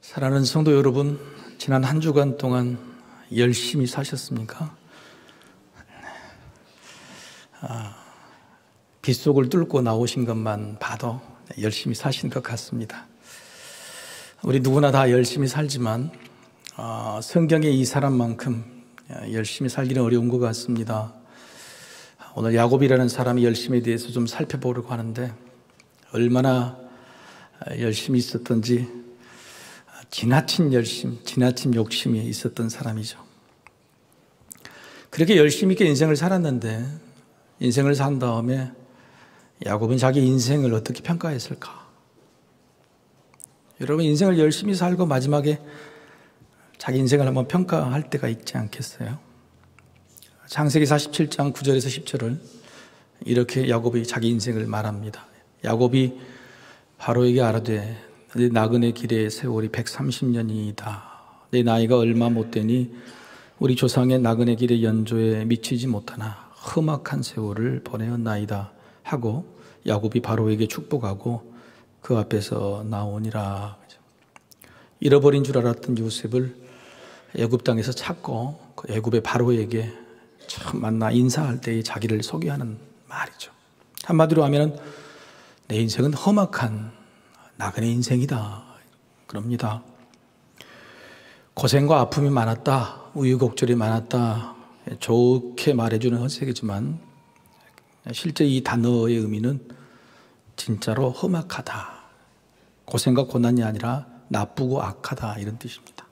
사랑하는 성도 여러분, 지난 한 주간 동안 열심히 사셨습니까? 빗속을 뚫고 나오신 것만 봐도 열심히 사신 것 같습니다. 우리 누구나 다 열심히 살지만 성경의 이 사람만큼 열심히 살기는 어려운 것 같습니다. 오늘 야곱이라는 사람의 열심에 대해서 좀 살펴보려고 하는데, 얼마나 열심히 있었던지 지나친 열심, 지나친 욕심이 있었던 사람이죠. 그렇게 열심히 있게 인생을 살았는데, 인생을 산 다음에 야곱은 자기 인생을 어떻게 평가했을까? 여러분, 인생을 열심히 살고 마지막에 자기 인생을 한번 평가할 때가 있지 않겠어요? 창세기 47장 9절에서 10절을 이렇게 야곱이 자기 인생을 말합니다. 야곱이 바로에게 아뢰되 내 나그네 길의 세월이 130년이다. 내 나이가 얼마 못 되니 우리 조상의 나그네 길의 연조에 미치지 못하나 험악한 세월을 보내었나이다 하고 야곱이 바로에게 축복하고 그 앞에서 나오니라. 잃어버린 줄 알았던 요셉을 애굽 땅에서 찾고 그 애굽의 바로에게 처음 만나 인사할 때에 자기를 소개하는 말이죠. 한마디로 하면 내 인생은 험악한 나그네 인생이다 그럽니다. 고생과 아픔이 많았다, 우유곡절이 많았다, 좋게 말해주는 헛색이지만 실제 이 단어의 의미는 진짜로 험악하다, 고생과 고난이 아니라 나쁘고 악하다, 이런 뜻입니다.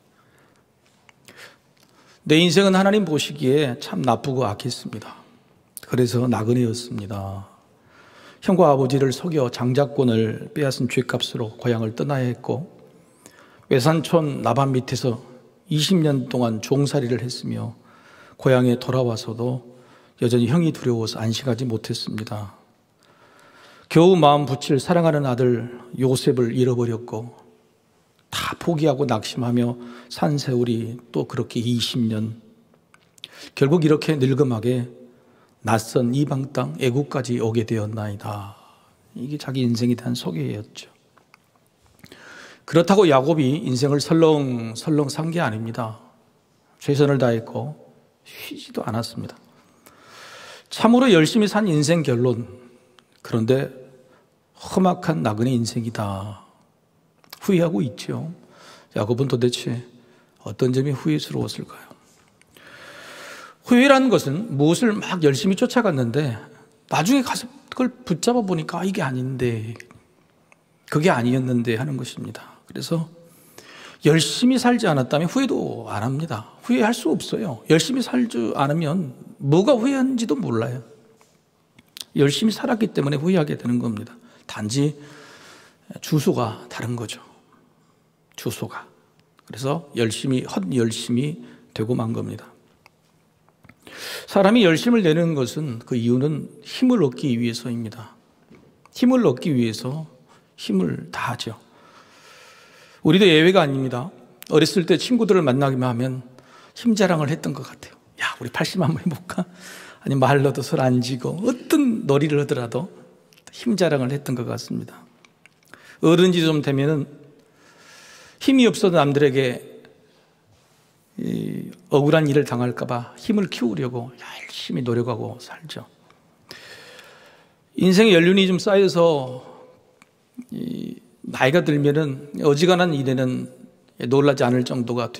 내 인생은 하나님 보시기에 참 나쁘고 악했습니다. 그래서 나그네였습니다. 형과 아버지를 속여 장자권을 빼앗은 죗값으로 고향을 떠나야 했고, 외산촌 나반 밑에서 20년 동안 종살이를 했으며 고향에 돌아와서도 여전히 형이 두려워서 안식하지 못했습니다. 겨우 마음 붙일 사랑하는 아들 요셉을 잃어버렸고, 다 포기하고 낙심하며 산 세월이 또 그렇게 20년, 결국 이렇게 늙음하게 낯선 이방 땅 애국까지 오게 되었나이다. 이게 자기 인생에 대한 소개였죠. 그렇다고 야곱이 인생을 설렁설렁 산 게 아닙니다. 최선을 다했고 쉬지도 않았습니다. 참으로 열심히 산 인생 결론, 그런데 험악한 나그네 인생이다. 후회하고 있죠. 야곱은 도대체 어떤 점이 후회스러웠을까요? 후회라는 것은 무엇을 막 열심히 쫓아갔는데 나중에 가서 그걸 붙잡아 보니까 이게 아닌데, 그게 아니었는데 하는 것입니다. 그래서 열심히 살지 않았다면 후회도 안 합니다. 후회할 수 없어요. 열심히 살지 않으면 뭐가 후회한지도 몰라요. 열심히 살았기 때문에 후회하게 되는 겁니다. 단지 주소가 다른 거죠. 주소가. 그래서 헛열심히 되고 만 겁니다. 사람이 열심을 내는 것은 그 이유는 힘을 얻기 위해서입니다. 힘을 얻기 위해서 힘을 다하죠. 우리도 예외가 아닙니다. 어렸을 때 친구들을 만나기만 하면 힘 자랑을 했던 것 같아요. 야, 우리 80 한번 해볼까? 아니, 말로도 손 안 쥐고 어떤 놀이를 하더라도 힘 자랑을 했던 것 같습니다. 어른이 좀 되면은 힘이 없어도 남들에게 억울한 일을 당할까봐 힘을 키우려고 열심히 노력하고 살죠. 인생의 연륜이 좀 쌓여서 나이가 들면은 어지간한 일에는 놀라지 않을 정도가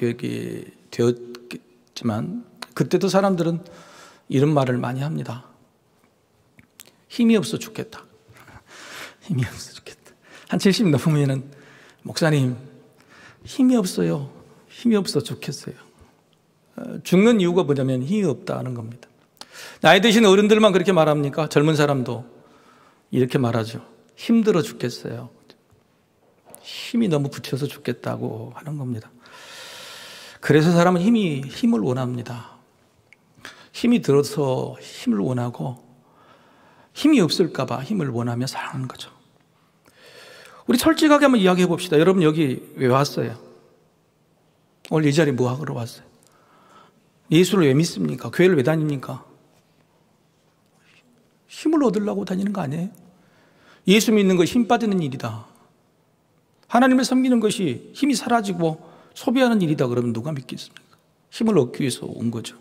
되었겠지만, 그때도 사람들은 이런 말을 많이 합니다. 힘이 없어 죽겠다. 힘이 없어 죽겠다. 한 70 넘으면은 목사님 힘이 없어요. 힘이 없어 죽겠어요. 죽는 이유가 뭐냐면 힘이 없다는 겁니다. 나이 드신 어른들만 그렇게 말합니까? 젊은 사람도 이렇게 말하죠. 힘들어 죽겠어요. 힘이 너무 붙여서 죽겠다고 하는 겁니다. 그래서 사람은 힘을 원합니다. 힘이 들어서 힘을 원하고, 힘이 없을까 봐 힘을 원하며 사는 거죠. 우리 솔직하게 한번 이야기해 봅시다. 여러분, 여기 왜 왔어요? 오늘 이 자리에 뭐 하러 왔어요? 예수를 왜 믿습니까? 교회를 왜 다닙니까? 힘을 얻으려고 다니는 거 아니에요? 예수 믿는 거 힘 빠지는 일이다. 하나님을 섬기는 것이 힘이 사라지고 소비하는 일이다 그러면 누가 믿겠습니까? 힘을 얻기 위해서 온 거죠.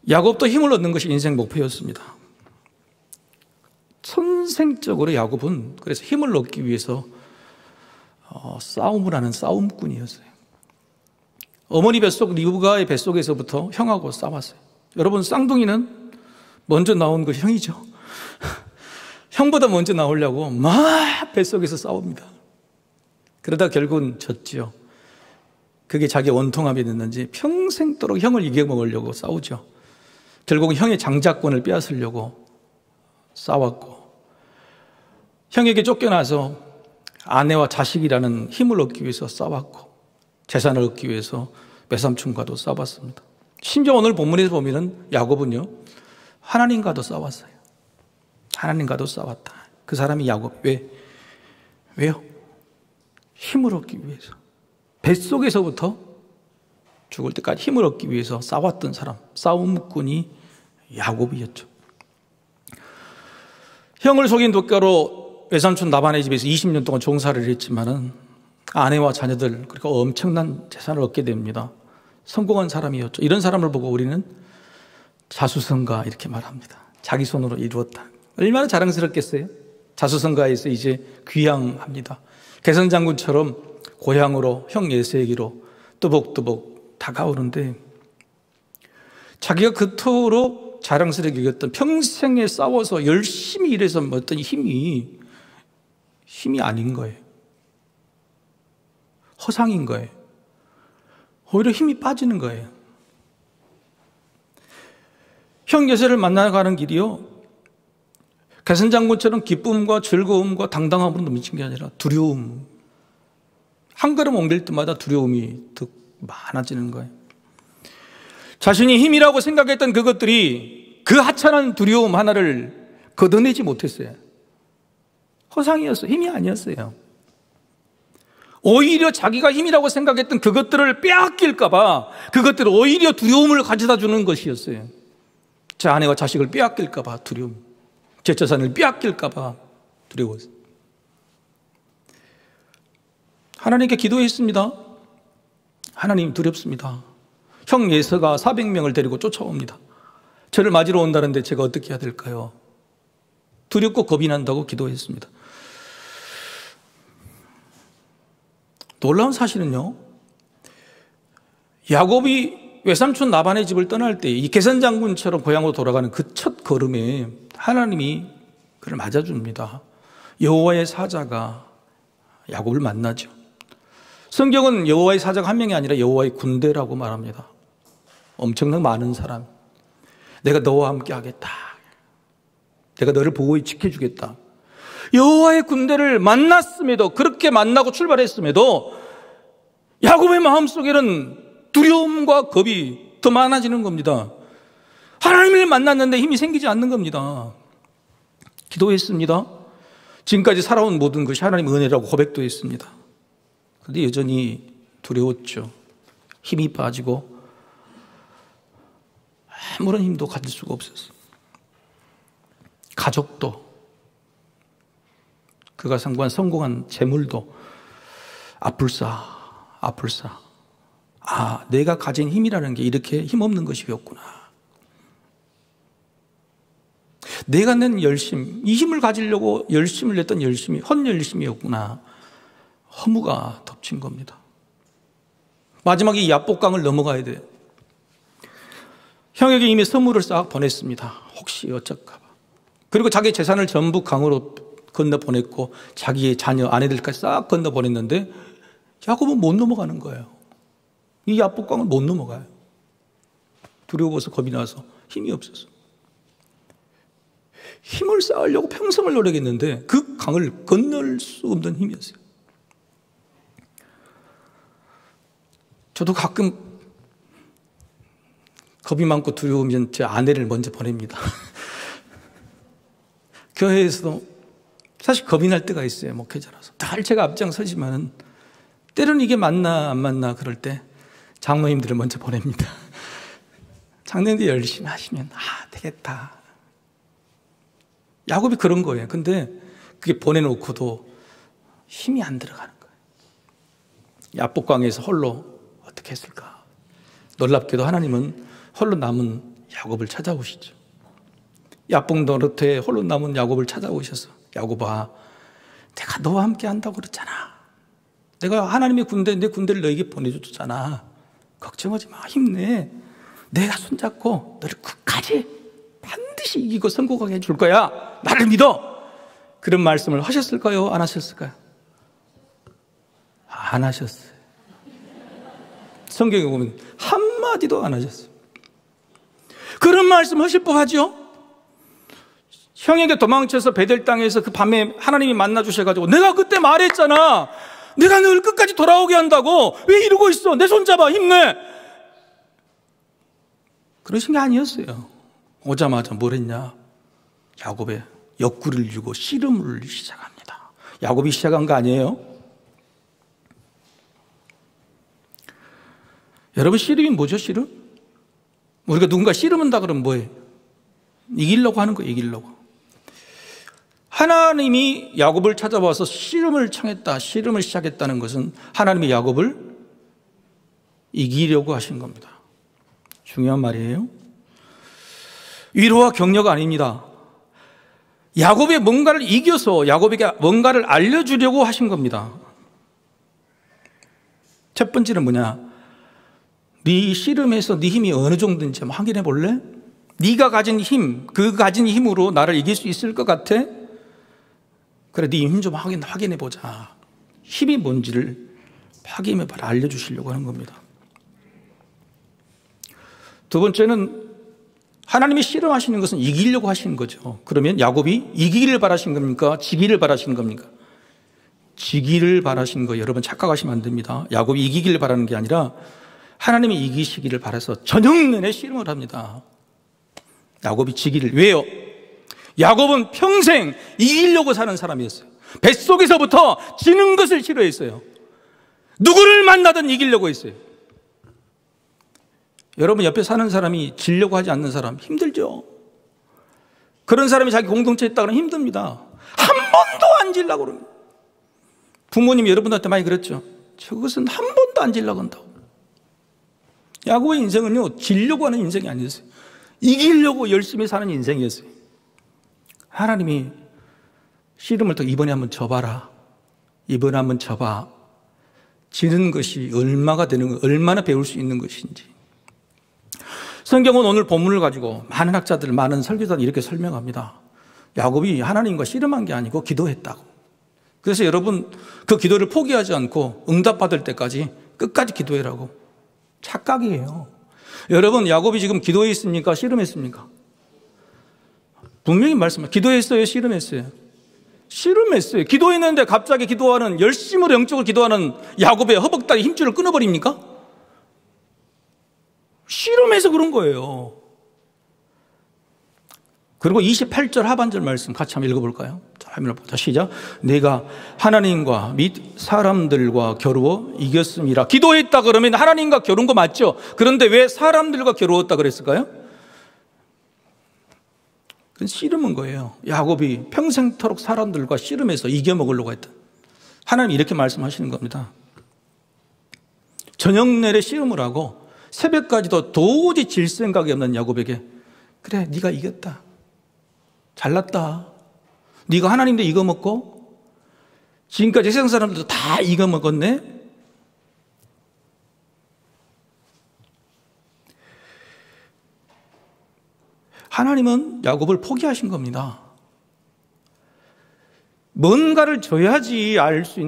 야곱도 힘을 얻는 것이 인생 목표였습니다. 선생적으로 야곱은 그래서 힘을 얻기 위해서 싸움을 하는 싸움꾼이었어요. 어머니 뱃속 리브가의 뱃속에서부터 형하고 싸웠어요. 여러분, 쌍둥이는 먼저 나온 것이 형이죠. 형보다 먼저 나오려고 막 뱃속에서 싸웁니다. 그러다 결국은 졌죠. 그게 자기 원통함이 됐는지 평생도록 형을 이겨먹으려고 싸우죠. 결국은 형의 장자권을 빼앗으려고 싸웠고, 형에게 쫓겨나서 아내와 자식이라는 힘을 얻기 위해서 싸웠고, 재산을 얻기 위해서 외삼촌과도 싸웠습니다. 심지어 오늘 본문에서 보면은 야곱은요, 하나님과도 싸웠어요. 하나님과도 싸웠다. 그 사람이 야곱. 왜요? 힘을 얻기 위해서. 뱃속에서부터 죽을 때까지 힘을 얻기 위해서 싸웠던 사람, 싸움꾼이 야곱이었죠. 형을 속인 독가로 외삼촌 라반의 집에서 20년 동안 종사를 했지만은 아내와 자녀들, 그리고 엄청난 재산을 얻게 됩니다. 성공한 사람이었죠. 이런 사람을 보고 우리는 자수성가 이렇게 말합니다. 자기 손으로 이루었다. 얼마나 자랑스럽겠어요? 자수성가에서 이제 귀향합니다. 개선장군처럼 고향으로 형 예세기로 뜨복뜨복 다가오는데, 자기가 그토록 자랑스럽게 여겼던 평생에 싸워서 열심히 일해서 어떤 힘이 아닌 거예요. 허상인 거예요. 오히려 힘이 빠지는 거예요. 형 예세를 만나가는 길이요, 개선장군처럼 기쁨과 즐거움과 당당함으로 넘치는 게 아니라 두려움, 한 걸음 옮길 때마다 두려움이 더 많아지는 거예요. 자신이 힘이라고 생각했던 그것들이 그 하찮은 두려움 하나를 걷어내지 못했어요. 허상이었어요. 힘이 아니었어요. 오히려 자기가 힘이라고 생각했던 그것들을 빼앗길까봐, 그것들을 오히려 두려움을 가져다 주는 것이었어요. 제 아내와 자식을 빼앗길까봐 두려움, 제 재산을 빼앗길까봐 두려웠어요. 하나님께 기도했습니다. 하나님, 두렵습니다. 형 예서가 400명을 데리고 쫓아옵니다. 저를 맞으러 온다는데 제가 어떻게 해야 될까요? 두렵고 겁이 난다고 기도했습니다. 놀라운 사실은요, 야곱이 외삼촌 라반의 집을 떠날 때 이 개선장군처럼 고향으로 돌아가는 그 첫 걸음에 하나님이 그를 맞아줍니다. 여호와의 사자가 야곱을 만나죠. 성경은 여호와의 사자가 한 명이 아니라 여호와의 군대라고 말합니다. 엄청나게 많은 사람. 내가 너와 함께 하겠다. 내가 너를 보호해 지켜주겠다. 여호와의 군대를 만났음에도, 그렇게 만나고 출발했음에도 야곱의 마음속에는 두려움과 겁이 더 많아지는 겁니다. 하나님을 만났는데 힘이 생기지 않는 겁니다. 기도했습니다. 지금까지 살아온 모든 것이 하나님의 은혜라고 고백도 했습니다. 그런데 여전히 두려웠죠. 힘이 빠지고 아무런 힘도 가질 수가 없었어요. 가족도, 그가 성공한 재물도 아플싸. 아, 내가 가진 힘이라는 게 이렇게 힘없는 것이었구나. 내가 낸 열심, 이 힘을 가지려고 열심을 냈던 열심이 헛열심이었구나. 허무가 덮친 겁니다. 마지막에 이 야복강을 넘어가야 돼요. 형에게 이미 선물을 싹 보냈습니다. 혹시 어쩔까 봐. 그리고 자기 재산을 전부 강으로 건너 보냈고 자기의 자녀, 아내들까지 싹 건너 보냈는데 야곱은 못 넘어가는 거예요. 이 야복강을 못 넘어가요. 두려워서 겁이 나서 힘이 없어서. 힘을 쌓으려고 평생을 노력했는데 그 강을 건널 수 없는 힘이었어요. 저도 가끔 겁이 많고 두려우면 제 아내를 먼저 보냅니다. 교회에서도 사실 겁이 날 때가 있어요. 목회자라서. 늘 제가 앞장서지만은 때로는 이게 맞나 안 맞나 그럴 때 장로님들을 먼저 보냅니다. 장로님들이 열심히 하시면 되겠다. 야곱이 그런 거예요. 근데 그게 보내놓고도 힘이 안 들어가는 거예요. 야복강에서 홀로 어떻게 했을까? 놀랍게도 하나님은 홀로 남은 야곱을 찾아오시죠. 야복 노릇에 홀로 남은 야곱을 찾아오셔서 야곱아, 내가 너와 함께 한다고 그랬잖아. 내가 하나님의 군대, 내 군대를 너에게 보내줬잖아. 걱정하지 마. 힘내. 내가 손잡고 너를 끝까지 반드시 이기고 성공하게 해줄 거야. 나를 믿어. 그런 말씀을 하셨을까요? 안 하셨을까요? 안 하셨어요. 성경에 보면 한마디도 안 하셨어요. 그런 말씀 하실 법하죠? 형에게 도망쳐서 베델 땅에서 그 밤에 하나님이 만나 주셔가지고 내가 그때 말했잖아. 내가 널 끝까지 돌아오게 한다고. 왜 이러고 있어? 내 손 잡아. 힘내. 그러신 게 아니었어요. 오자마자 뭘 했냐? 야곱의 옆구리를 주고 씨름을 시작합니다. 야곱이 시작한 거 아니에요? 여러분, 씨름이 뭐죠? 씨름? 우리가 누군가 씨름한다 그러면 뭐예요? 이기려고 하는 거예요. 이기려고. 하나님이 야곱을 찾아와서 씨름을 청했다, 씨름을 시작했다는 것은 하나님이 야곱을 이기려고 하신 겁니다. 중요한 말이에요. 위로와 격려가 아닙니다. 야곱의 뭔가를 이겨서 야곱에게 뭔가를 알려주려고 하신 겁니다. 첫 번째는 뭐냐? 네 씨름에서 네 힘이 어느 정도인지 한번 확인해 볼래? 네가 가진 힘, 그 가진 힘으로 나를 이길 수 있을 것 같아? 그래, 네 힘 좀 확인해 보자. 힘이 뭔지를 확인해 봐라. 알려주시려고 하는 겁니다. 두 번째는 하나님이 씨름하시는 것은 이기려고 하시는 거죠. 그러면 야곱이 이기기를 바라신 겁니까? 지기를 바라신 겁니까? 지기를 바라신 거. 여러분 착각하시면 안 됩니다. 야곱이 이기기를 바라는 게 아니라 하나님이 이기시기를 바라서 저녁 내내 씨름을 합니다. 야곱이 지기를. 왜요? 야곱은 평생 이기려고 사는 사람이었어요. 뱃속에서부터 지는 것을 싫어했어요. 누구를 만나든 이기려고 했어요. 여러분, 옆에 사는 사람이 지려고 하지 않는 사람 힘들죠? 그런 사람이 자기 공동체에 있다 그러면 힘듭니다. 한 번도 안 지려고 그럽니다. 부모님이 여러분한테 많이 그랬죠? 저것은 한 번도 안 지려고 한다고. 야곱의 인생은요, 지려고 하는 인생이 아니었어요. 이기려고 열심히 사는 인생이었어요. 하나님이 씨름을 또 이번에 한번 져봐라. 이번에 한번 져봐. 지는 것이 얼마가 되는 거, 얼마나 배울 수 있는 것인지. 성경은 오늘 본문을 가지고 많은 학자들, 많은 설교자들이 이렇게 설명합니다. 야곱이 하나님과 씨름한 게 아니고 기도했다고. 그래서 여러분, 그 기도를 포기하지 않고 응답받을 때까지 끝까지 기도해라고. 착각이에요. 여러분, 야곱이 지금 기도했습니까? 씨름했습니까? 분명히 말씀합니다. 기도했어요? 씨름했어요? 씨름했어요. 기도했는데 갑자기 기도하는, 열심으로 영적으로 기도하는 야곱의 허벅다리 힘줄을 끊어버립니까? 씨름해서 그런 거예요. 그리고 28절 하반절 말씀 같이 한번 읽어볼까요? 자, 한번 보자. 시작. 내가 하나님과 및 사람들과 겨루어 이겼음이라. 기도했다 그러면 하나님과 겨룬 거 맞죠? 그런데 왜 사람들과 겨루었다 그랬을까요? 그건 씨름은 거예요. 야곱이 평생토록 사람들과 씨름해서 이겨먹으려고 했다. 하나님 이렇게 말씀하시는 겁니다. 저녁 내내 씨름을 하고 새벽까지도 도저히 질 생각이 없는 야곱에게 그래, 네가 이겼다. 잘났다. 네가 하나님도 이겨먹고 지금까지 세상 사람들도 다 이겨먹었네. 하나님은 야곱을 포기하신 겁니다. 뭔가를 줘야지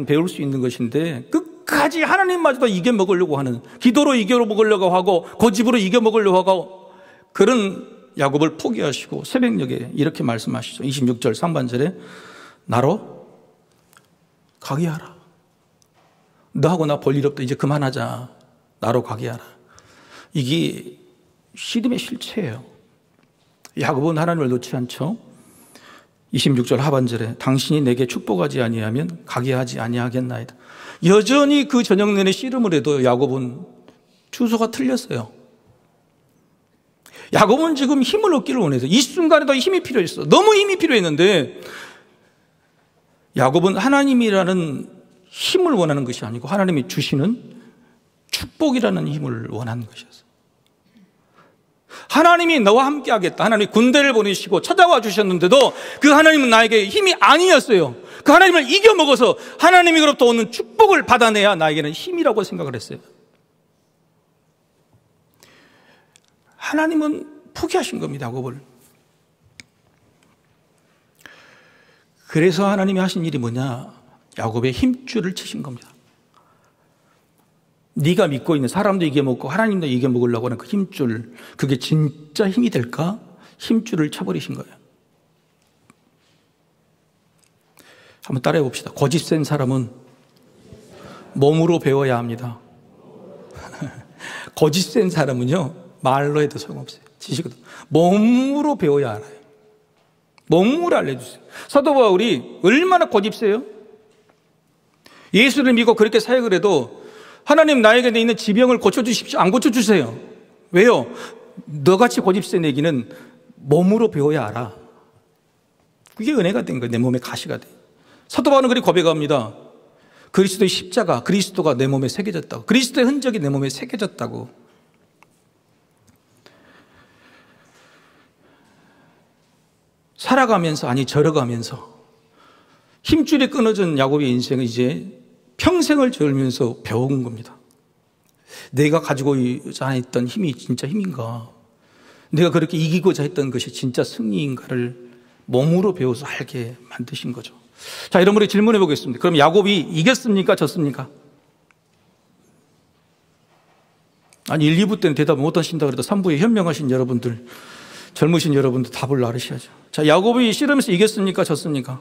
배울 수 있는 것인데 끝까지 하나님마저도 이겨먹으려고 하는, 기도로 이겨먹으려고 하고 고집으로 이겨먹으려고 하고 그런 야곱을 포기하시고 새벽녘에 이렇게 말씀하시죠. 26절 상반절에 나로 가게 하라. 너하고 나 볼 일 없다. 이제 그만하자. 나로 가게 하라. 이게 씨름의 실체예요. 야곱은 하나님을 놓지 않죠. 26절 하반절에 당신이 내게 축복하지 아니하면 가게 하지 아니하겠나이다. 여전히 그 저녁 내내 씨름을 해도 야곱은 주소가 틀렸어요. 야곱은 지금 힘을 얻기를 원해서 이 순간에도 힘이 필요했어. 너무 힘이 필요했는데 야곱은 하나님이라는 힘을 원하는 것이 아니고 하나님이 주시는 축복이라는 힘을 원하는 것이었어요. 하나님이 너와 함께 하겠다. 하나님이 군대를 보내시고 찾아와 주셨는데도 그 하나님은 나에게 힘이 아니었어요. 그 하나님을 이겨먹어서 하나님으로부터 오는 축복을 받아내야 나에게는 힘이라고 생각을 했어요. 하나님은 포기하신 겁니다, 야곱을. 그래서 하나님이 하신 일이 뭐냐? 야곱의 힘줄을 치신 겁니다. 네가 믿고 있는 사람도 이겨먹고 하나님도 이겨먹으려고 하는 그 힘줄, 그게 진짜 힘이 될까? 힘줄을 쳐버리신 거예요. 한번 따라해 봅시다. 고집 센 사람은 몸으로 배워야 합니다. 고집 센 사람은요, 말로 해도 소용없어요. 지식은 몸으로 배워야 알아요. 몸으로 알려주세요. 사도 바울이 얼마나 고집 세요? 예수를 믿고 그렇게 사역을 해도 하나님 나에게 있는 지병을 고쳐주십시오. 안 고쳐주세요. 왜요? 너같이 고집 센 얘기는 몸으로 배워야 알아. 그게 은혜가 된 거예요. 내 몸에 가시가 돼. 사도 바울은 그렇게 고백합니다. 그리스도의 십자가, 그리스도가 내 몸에 새겨졌다고. 그리스도의 흔적이 내 몸에 새겨졌다고. 살아가면서, 아니 절어가면서 힘줄이 끊어진 야곱의 인생은 이제 평생을 절면서 배운 겁니다. 내가 가지고자 했던 힘이 진짜 힘인가? 내가 그렇게 이기고자 했던 것이 진짜 승리인가를 몸으로 배워서 알게 만드신 거죠. 자, 여러분이 질문해 보겠습니다. 그럼 야곱이 이겼습니까? 졌습니까? 아니 1, 2부 때는 대답 못 하신다 그래도 3부에 현명하신 여러분들, 젊으신 여러분들 답을 나르셔야죠. 자, 야곱이 씨름에서 이겼습니까? 졌습니까?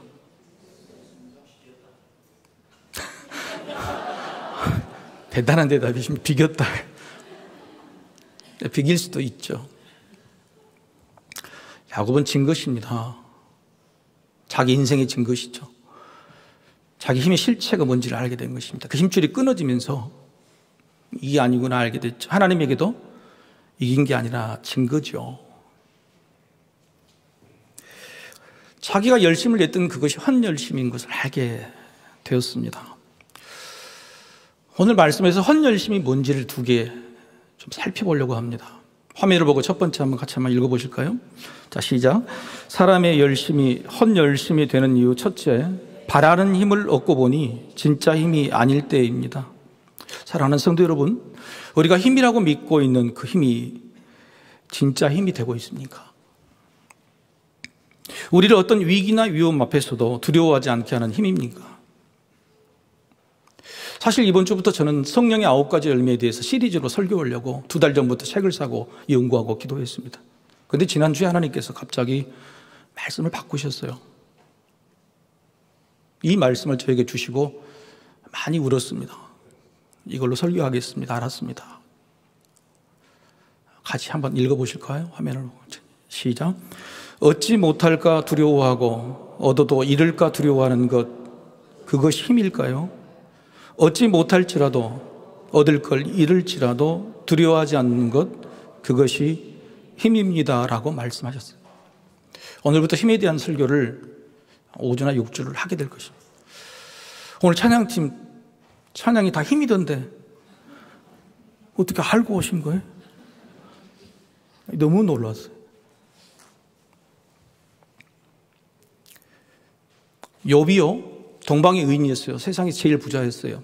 대단한 대답이십니다. 비겼다. 비길 수도 있죠. 야곱은 진 것입니다. 자기 인생에 진 것이죠. 자기 힘의 실체가 뭔지를 알게 된 것입니다. 그 힘줄이 끊어지면서 이게 아니구나 알게 됐죠. 하나님에게도 이긴 게 아니라 진 거죠. 자기가 열심을 냈던 그것이 헛열심인 것을 알게 되었습니다. 오늘 말씀에서 헛열심이 뭔지를 두 개 좀 살펴보려고 합니다. 화면을 보고 첫 번째 같이 한번 읽어보실까요? 자, 시작. 사람의 열심이 헛열심이 되는 이유 첫째, 바라는 힘을 얻고 보니 진짜 힘이 아닐 때입니다. 사랑하는 성도 여러분, 우리가 힘이라고 믿고 있는 그 힘이 진짜 힘이 되고 있습니까? 우리를 어떤 위기나 위험 앞에서도 두려워하지 않게 하는 힘입니까? 사실 이번 주부터 저는 성령의 9가지 열매에 대해서 시리즈로 설교하려고 2달 전부터 책을 사고 연구하고 기도했습니다. 그런데 지난주에 하나님께서 갑자기 말씀을 바꾸셨어요. 이 말씀을 저에게 주시고 많이 울었습니다. 이걸로 설교하겠습니다. 알았습니다. 같이 한번 읽어보실까요? 화면을 보고. 시작. 얻지 못할까 두려워하고 얻어도 잃을까 두려워하는 것, 그것이 힘일까요? 얻지 못할지라도 얻을 걸 잃을지라도 두려워하지 않는 것, 그것이 힘입니다 라고 말씀하셨어요. 오늘부터 힘에 대한 설교를 5주나 6주를 하게 될 것입니다. 오늘 찬양팀 찬양이 다 힘이던데 어떻게 알고 오신 거예요? 너무 놀랐어요. 욥이요, 동방의 의인이었어요. 세상에 제일 부자였어요.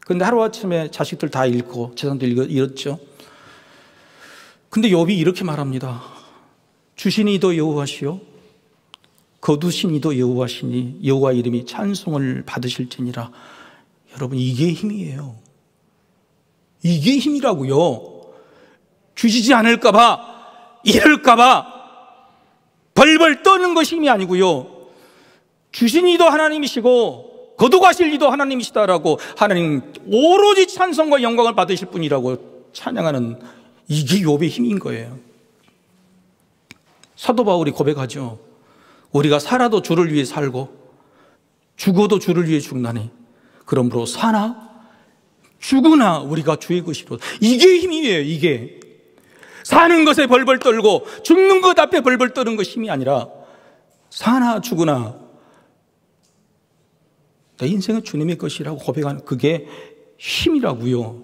그런데 하루아침에 자식들 다 잃고 재산도 잃었죠. 근데 욥이 이렇게 말합니다. 주시니도 여호와시요 거두시니도 여호와시니 여호와 이름이 찬송을 받으실지니라. 여러분, 이게 힘이에요. 이게 힘이라고요. 주시지 않을까 봐, 잃을까 봐 벌벌 떠는 것이 힘이 아니고요. 주신 이도 하나님이시고 거두가실 이도 하나님이시다라고 하나님 오로지 찬송과 영광을 받으실 분이라고 찬양하는, 이게 욥의 힘인 거예요. 사도 바울이 고백하죠. 우리가 살아도 주를 위해 살고 죽어도 주를 위해 죽나니 그러므로 사나 죽으나 우리가 주의 것이로. 이게 힘이에요. 이게 사는 것에 벌벌 떨고 죽는 것 앞에 벌벌 떠는 것이 힘이 아니라 사나 죽으나 내 인생은 주님의 것이라고 고백하는 그게 힘이라고요.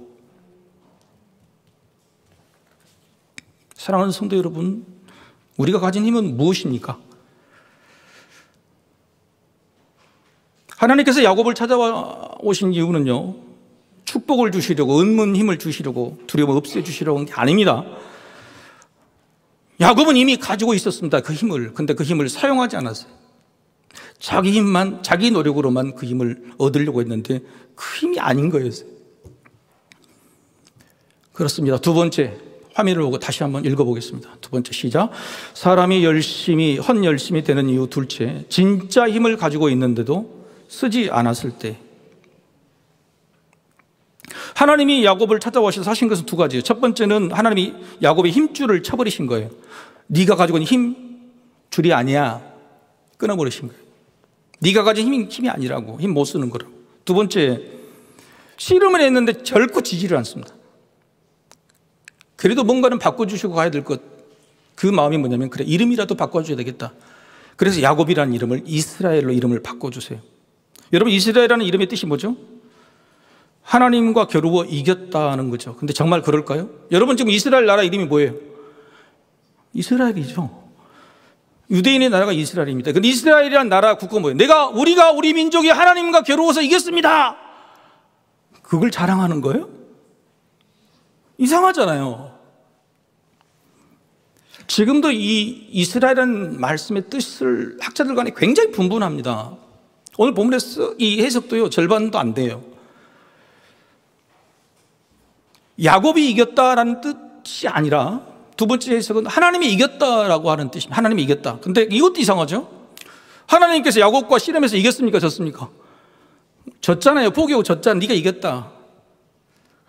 사랑하는 성도 여러분, 우리가 가진 힘은 무엇입니까? 하나님께서 야곱을 찾아오신 이유는요, 축복을 주시려고, 은문 힘을 주시려고, 두려움을 없애주시려고 한 게 아닙니다. 야곱은 이미 가지고 있었습니다, 그 힘을. 근데 그 힘을 사용하지 않았어요. 자기 힘만, 자기 노력으로만 그 힘을 얻으려고 했는데 그 힘이 아닌 거였어요. 그렇습니다. 두 번째, 화면을 보고 다시 한번 읽어보겠습니다. 두 번째, 시작. 사람이 헛열심이 되는 이유. 둘째, 진짜 힘을 가지고 있는데도 쓰지 않았을 때. 하나님이 야곱을 찾아오셔서 하신 것은 두 가지예요. 첫 번째는 하나님이 야곱의 힘줄을 쳐버리신 거예요. 네가 가지고 있는 힘줄이 아니야. 끊어버리신 거예요. 네가 가진 힘이 아니라고. 힘 못 쓰는 거라고. 두 번째, 씨름을 했는데 결코 지지를 않습니다. 그래도 뭔가는 바꿔주시고 가야 될 것. 그 마음이 뭐냐면, 그래, 이름이라도 바꿔줘야 되겠다. 그래서 야곱이라는 이름을 이스라엘로 이름을 바꿔주세요. 여러분, 이스라엘이라는 이름의 뜻이 뭐죠? 하나님과 겨루어 이겼다는 거죠. 근데 정말 그럴까요? 여러분, 지금 이스라엘 나라 이름이 뭐예요? 이스라엘이죠. 유대인의 나라가 이스라엘입니다. 근데 이스라엘이라는 나라 국가가 뭐예요? 우리가 우리 민족이 하나님과 겨루어서 이겼습니다. 그걸 자랑하는 거예요? 이상하잖아요. 지금도 이 이스라엘이라는 말씀의 뜻을 학자들 간에 굉장히 분분합니다. 오늘 본문에서 이 해석도요, 절반도 안 돼요. 야곱이 이겼다라는 뜻이 아니라 두 번째 해석은 하나님이 이겼다라고 하는 뜻입니다. 하나님이 이겼다. 근데 이것도 이상하죠? 하나님께서 야곱과 씨름해서 이겼습니까? 졌습니까? 졌잖아요. 포기하고 졌잖아. 네가 이겼다.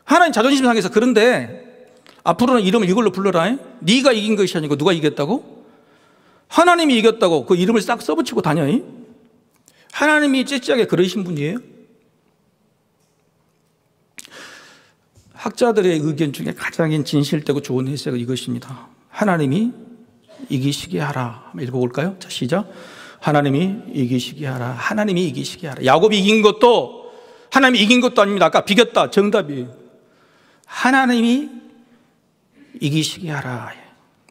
하나님 자존심 상해서. 그런데 앞으로는 이름을 이걸로 불러라. 네가 이긴 것이 아니고 누가 이겼다고? 하나님이 이겼다고 그 이름을 싹 써붙이고 다녀. 하나님이 째째하게 그러신 분이에요? 학자들의 의견 중에 가장 진실되고 좋은 해석은 이것입니다. 하나님이 이기시게 하라. 한번 읽어볼까요? 자, 시작. 하나님이 이기시게 하라. 하나님이 이기시게 하라. 야곱이 이긴 것도 하나님이 이긴 것도 아닙니다. 아까 비겼다. 정답이에요. 하나님이 이기시게 하라.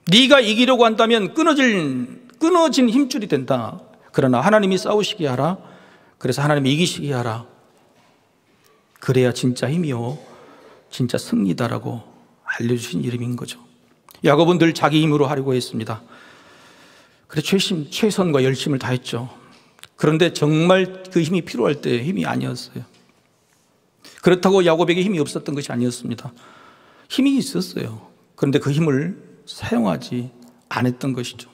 네가 이기려고 한다면 끊어진 힘줄이 된다. 그러나 하나님이 싸우시게 하라. 그래서 하나님이 이기시게 하라. 그래야 진짜 힘이요, 진짜 승리다라고 알려주신 이름인 거죠. 야곱은 늘 자기 힘으로 하려고 했습니다. 그래서 최선과 열심을 다했죠. 그런데 정말 그 힘이 필요할 때 힘이 아니었어요. 그렇다고 야곱에게 힘이 없었던 것이 아니었습니다. 힘이 있었어요. 그런데 그 힘을 사용하지 않았던 것이죠.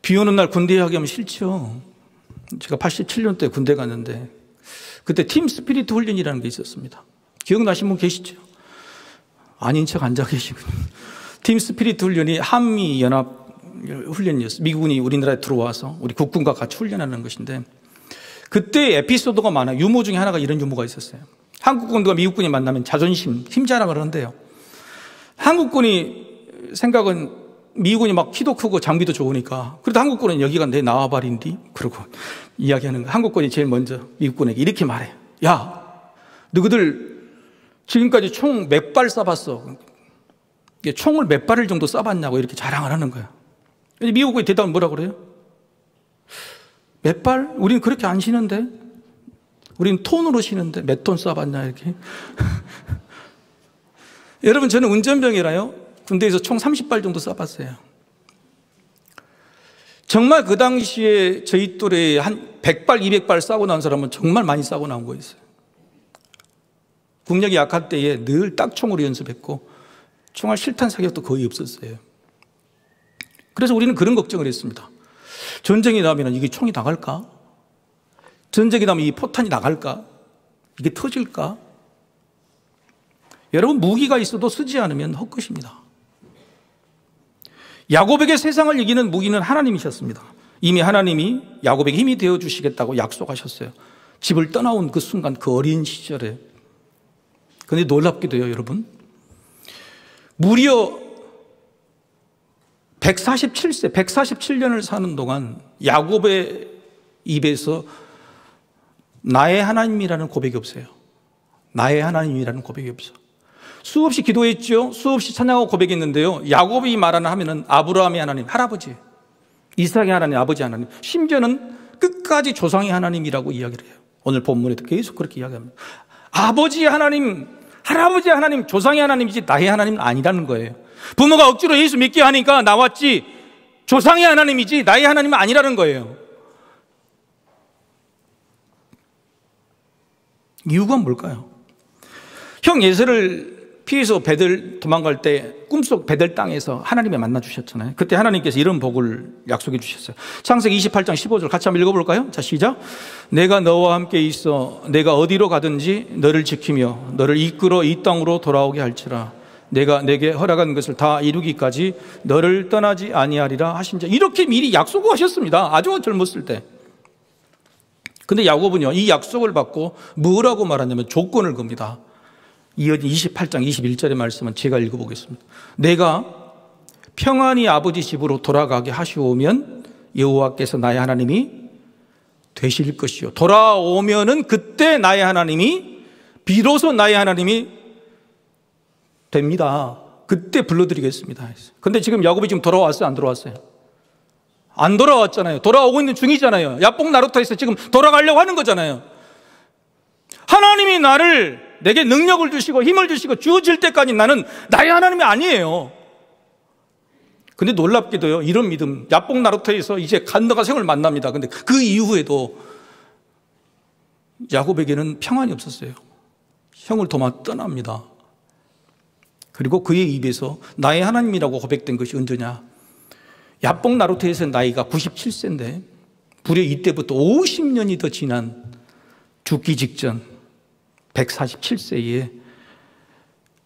비 오는 날 군대에 하기 하면 싫죠. 제가 87년 때 군대 갔는데 그때 팀 스피리트 훈련이라는 게 있었습니다. 기억나신 분 계시죠? 아닌 척 앉아 계시군요. 팀 스피리트 훈련이 한미연합 훈련이었어요. 미군이 우리나라에 들어와서 우리 국군과 같이 훈련하는 것인데 그때 에피소드가 많아요. 유머 중에 하나가 이런 유머가 있었어요. 한국군과 미국군이 만나면 자존심, 힘 자랑을 하는데요. 한국군이 생각은 미군이 막 키도 크고 장비도 좋으니까 그래도 한국군은 여기가 내 나와바리인디? 그러고 이야기하는 거예요. 한국군이 제일 먼저 미국군에게 이렇게 말해요. 야, 너희들 지금까지 총 몇 발 쏴봤어? 총을 몇 발을 정도 쏴봤냐고 이렇게 자랑을 하는 거예요. 미국군이 대답은 뭐라 그래요? 몇 발? 우리는 그렇게 안 쉬는데? 우리는 톤으로 쉬는데 몇 톤 쏴봤냐 이렇게. 여러분, 저는 운전병이라요. 군대에서 총 30발 정도 쏴봤어요. 정말 그 당시에 저희 또래에 한 100발, 200발 쏴고 나온 사람은 정말 많이 쏴고 나온 거 있어요. 국력이 약할 때에 늘 딱총으로 연습했고 총알 실탄 사격도 거의 없었어요. 그래서 우리는 그런 걱정을 했습니다. 전쟁이 나면 이게 총이 나갈까? 전쟁이 나면 이 포탄이 나갈까? 이게 터질까? 여러분, 무기가 있어도 쓰지 않으면 헛것입니다. 야곱에게 세상을 이기는 무기는 하나님이셨습니다. 이미 하나님이 야곱에게 힘이 되어주시겠다고 약속하셨어요. 집을 떠나온 그 순간, 그 어린 시절에. 그런데 놀랍게도요, 여러분, 무려 147년을 사는 동안 야곱의 입에서 나의 하나님이라는 고백이 없어요. 나의 하나님이라는 고백이 없어. 수없이 기도했죠. 수없이 찬양하고 고백했는데요. 야곱이 말하는 하면은 아브라함의 하나님, 할아버지, 이삭의 하나님, 아버지 하나님, 심지어는 끝까지 조상의 하나님이라고 이야기를 해요. 오늘 본문에도 계속 그렇게 이야기합니다. 아버지 하나님, 할아버지 하나님, 조상의 하나님이지 나의 하나님은 아니라는 거예요. 부모가 억지로 예수 믿게 하니까 나왔지 조상의 하나님이지 나의 하나님은 아니라는 거예요. 이유가 뭘까요? 형 예세를 피해서 베들 도망갈 때 꿈속 베들 땅에서 하나님을 만나 주셨잖아요. 그때 하나님께서 이런 복을 약속해 주셨어요. 창세기 28장 15절 같이 한번 읽어볼까요? 자, 시작. 내가 너와 함께 있어 내가 어디로 가든지 너를 지키며 너를 이끌어 이 땅으로 돌아오게 할지라. 내가 내게 허락한 것을 다 이루기까지 너를 떠나지 아니하리라 하신 자. 이렇게 미리 약속을 하셨습니다. 아주 젊었을 때. 근데 야곱은요, 이 약속을 받고 뭐라고 말하냐면 조건을 겁니다. 이어진 28장 21절의 말씀은 제가 읽어보겠습니다. 내가 평안히 아버지 집으로 돌아가게 하시오면 여호와께서 나의 하나님이 되실 것이요. 돌아오면은 그때 나의 하나님이 비로소 나의 하나님이 됩니다. 그때 불러드리겠습니다. 근데 지금 야곱이 지금 돌아왔어요? 안 돌아왔어요? 안 돌아왔잖아요. 돌아오고 있는 중이잖아요. 야복 나루터에서 지금 돌아가려고 하는 거잖아요. 하나님이 내게 능력을 주시고 힘을 주시고 주어질 때까지 나는 나의 하나님이 아니에요. 근데 놀랍게도요, 이런 믿음, 야복 나루터에서 이제 간다가 생을 만납니다. 근데 그 이후에도 야곱에게는 평안이 없었어요. 형을 도마 떠납니다. 그리고 그의 입에서 나의 하나님이라고 고백된 것이 언제냐? 야복 나루터에서 나이가 97세인데 무려 이때부터 50년이 더 지난 죽기 직전 147세에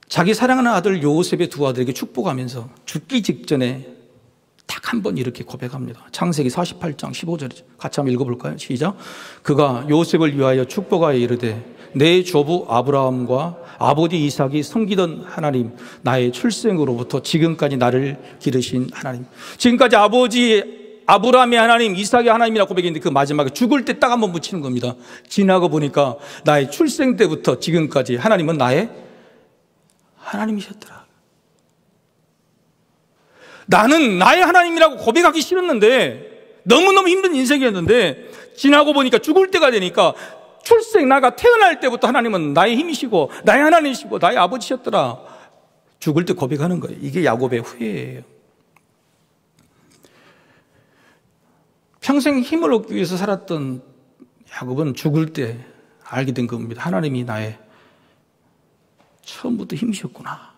자기 사랑하는 아들 요셉의 두 아들에게 축복하면서 죽기 직전에 딱 한 번 이렇게 고백합니다. 창세기 48장 15절이죠. 같이 한번 읽어볼까요? 시작. 그가 요셉을 위하여 축복하여 이르되 내 조부 아브라함과 아버지 이삭이 섬기던 하나님, 나의 출생으로부터 지금까지 나를 기르신 하나님. 지금까지 아버지 아브라함의 하나님, 이삭의 하나님이라고 고백했는데 그 마지막에 죽을 때 딱 한 번 붙이는 겁니다. 지나고 보니까 나의 출생 때부터 지금까지 하나님은 나의 하나님이셨더라. 나는 나의 하나님이라고 고백하기 싫었는데, 너무너무 힘든 인생이었는데 지나고 보니까 죽을 때가 되니까 출생, 나가 태어날 때부터 하나님은 나의 힘이시고 나의 하나님이시고 나의 아버지셨더라. 죽을 때 고백하는 거예요. 이게 야곱의 후회예요. 평생 힘을 얻기 위해서 살았던 야곱은 죽을 때 알게 된 겁니다. 하나님이 나의 처음부터 힘이셨구나.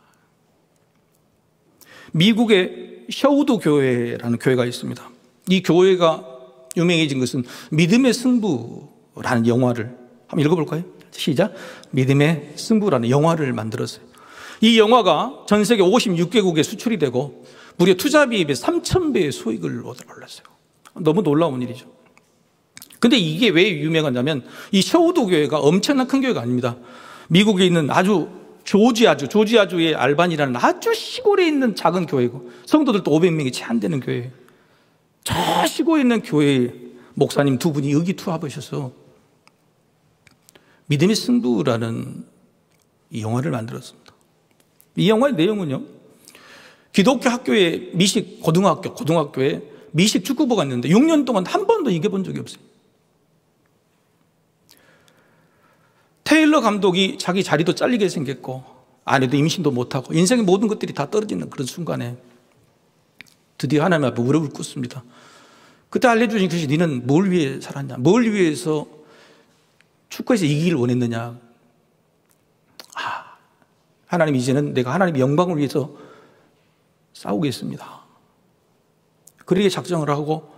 미국의 셔우드 교회라는 교회가 있습니다. 이 교회가 유명해진 것은 믿음의 승부라는 영화를 한번 읽어볼까요? 시작. 믿음의 승부라는 영화를 만들었어요. 이 영화가 전 세계 56개국에 수출이 되고 무려 투자비에 비해 3,000배의 수익을 얻었어요. 너무 놀라운 일이죠. 근데 이게 왜 유명하냐면 이 셔우드 교회가 엄청난 큰 교회가 아닙니다. 미국에 있는 아주 조지아주의 알반이라는 아주 시골에 있는 작은 교회고 성도들도 500명이 채 안 되는 교회예요. 저 시골에 있는 교회 목사님 두 분이 의기투합하셔서 믿음의 승부라는 이 영화를 만들었습니다. 이 영화의 내용은요, 기독교 학교에 미식 고등학교에 미식 축구부가 있는데 6년 동안 한 번도 이겨본 적이 없어요. 테일러 감독이 자기 자리도 잘리게 생겼고 아내도 임신도 못하고 인생의 모든 것들이 다 떨어지는 그런 순간에 드디어 하나님 앞에 무릎을 꿇습니다. 그때 알려주신 것이 너는 뭘 위해 살았냐? 뭘 위해서 축구에서 이기길 원했느냐? 하나님, 이제는 내가 하나님의 영광을 위해서 싸우겠습니다. 그렇게 작정을 하고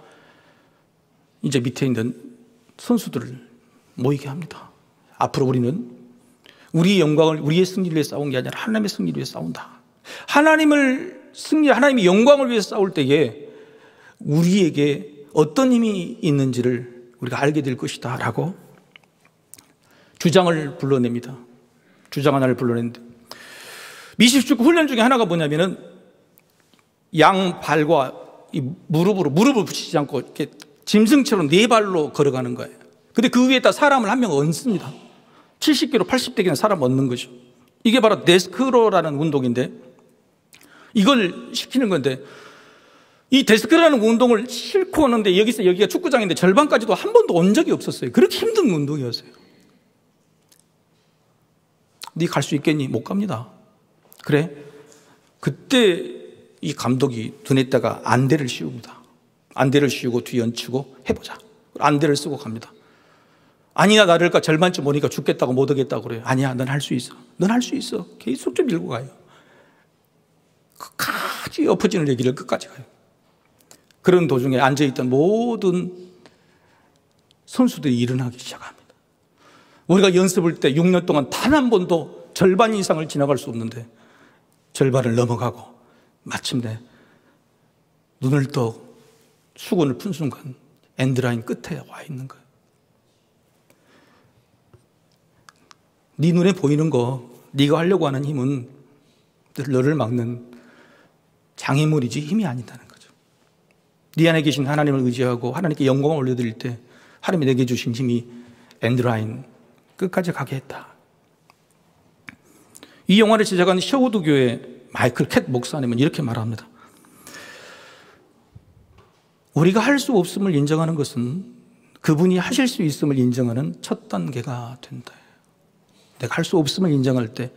이제 밑에 있는 선수들을 모이게 합니다. 앞으로 우리는 우리의 영광을, 우리의 승리를 위해 싸운 게 아니라 하나님의 승리를 위해 싸운다. 하나님의 영광을 위해 싸울 때에 우리에게 어떤 힘이 있는지를 우리가 알게 될 것이다 라고 주장을 불러냅니다. 주장 하나를 불러냈는데 미식축구 훈련 중에 하나가 뭐냐면은 양 발과 이 무릎을 붙이지 않고 이렇게 짐승처럼 네 발로 걸어가는 거예요. 근데 그 위에다 사람을 한 명 얹습니다. 70kg, 80kg는 사람 얹는 거죠. 이게 바로 데스크로라는 운동인데 이걸 시키는 건데 이 데스크라는 운동을 싣고 오는데 여기가 축구장인데 절반까지도 한 번도 온 적이 없었어요. 그렇게 힘든 운동이었어요. 네 갈 수 있겠니? 못 갑니다. 그래? 그때 이 감독이 눈에다가 안대를 씌웁니다. 안대를 씌우고 뒤에 얹히고 해보자. 안대를 쓰고 갑니다. 아니야 나를까 절반쯤 오니까 죽겠다고 못 오겠다고 그래요. 아니야 넌 할 수 있어. 넌 할 수 있어. 계속 좀 밀고 가요. 끝까지 엎어지는 얘기를 끝까지 가요. 그런 도중에 앉아있던 모든 선수들이 일어나기 시작합니다. 우리가 연습할 때 6년 동안 단 한 번도 절반 이상을 지나갈 수 없는데 절반을 넘어가고 마침내 눈을 떠 수건을 푼 순간 엔드라인 끝에 와 있는 거예요. 네 눈에 보이는 거, 네가 하려고 하는 힘은 너를 막는 장애물이지 힘이 아니다는 거죠. 네 안에 계신 하나님을 의지하고 하나님께 영광을 올려드릴 때 하나님이 내게 주신 힘이 엔드라인 끝까지 가게 했다. 이 영화를 제작한 셔우드 교회 마이클 캣 목사님은 이렇게 말합니다. 우리가 할 수 없음을 인정하는 것은 그분이 하실 수 있음을 인정하는 첫 단계가 된다. 내가 할 수 없음을 인정할 때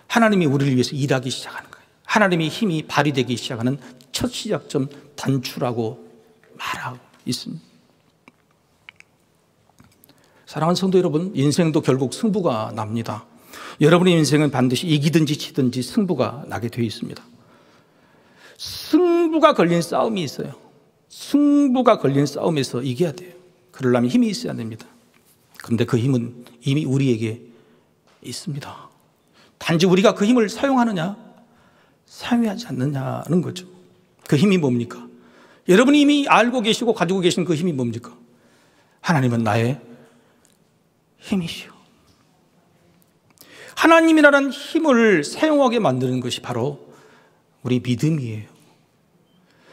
하나님이 우리를 위해서 일하기 시작하는 거예요. 하나님의 힘이 발휘되기 시작하는 첫 시작점 단추라고 말하고 있습니다. 사랑하는 성도 여러분, 인생도 결국 승부가 납니다. 여러분의 인생은 반드시 이기든지 지든지 승부가 나게 되어 있습니다. 승부가 걸린 싸움이 있어요. 승부가 걸린 싸움에서 이겨야 돼요. 그러려면 힘이 있어야 됩니다. 그런데 그 힘은 이미 우리에게 있습니다. 단지 우리가 그 힘을 사용하느냐, 사용하지 않느냐는 거죠. 그 힘이 뭡니까? 여러분이 이미 알고 계시고 가지고 계신 그 힘이 뭡니까? 하나님은 나의 힘이시오. 하나님이라는 힘을 사용하게 만드는 것이 바로 우리 믿음이에요.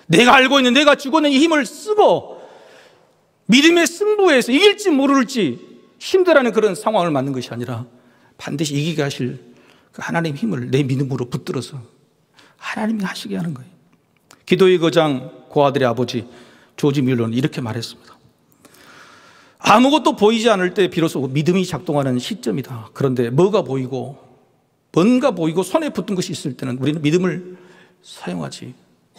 내가 알고 있는, 내가 쥐고 있는 이 힘을 쓰고 믿음의 승부에서 이길지 모를지 힘들어하는 그런 상황을 맞는 것이 아니라 반드시 이기게 하실 그 하나님의 힘을 내 믿음으로 붙들어서 하나님이 하시게 하는 거예요. 기도의 거장 고아들의 아버지 조지 뮬러는 이렇게 말했습니다. 아무것도 보이지 않을 때 비로소 믿음이 작동하는 시점이다. 그런데 뭐가 보이고 뭔가 보이고 손에 붙은 것이 있을 때는 우리는 믿음을 사용하지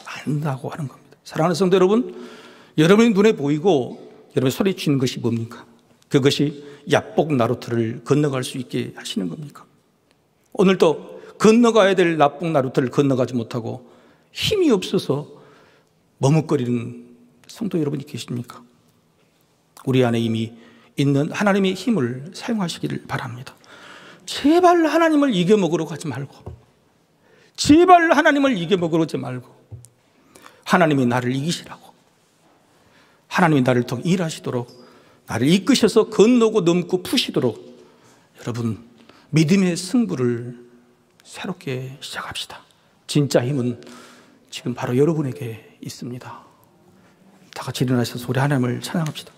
않는다고 하는 겁니다. 사랑하는 성도 여러분, 여러분의 눈에 보이고 여러분의 손에 쥐는 것이 뭡니까? 그것이 야복 나루트를 건너갈 수 있게 하시는 겁니까? 오늘도 건너가야 될 야복 나루트를 건너가지 못하고 힘이 없어서 머뭇거리는 성도 여러분이 계십니까? 우리 안에 이미 있는 하나님의 힘을 사용하시기를 바랍니다. 제발 하나님을 이겨먹으러 가지 말고, 제발 하나님을 이겨먹으러 가지 말고 하나님이 나를 이기시라고, 하나님이 나를 통해 일하시도록, 나를 이끄셔서 건너고 넘고 푸시도록 여러분 믿음의 승부를 새롭게 시작합시다. 진짜 힘은 지금 바로 여러분에게 있습니다. 다 같이 일어나셔서 우리 하나님을 찬양합시다.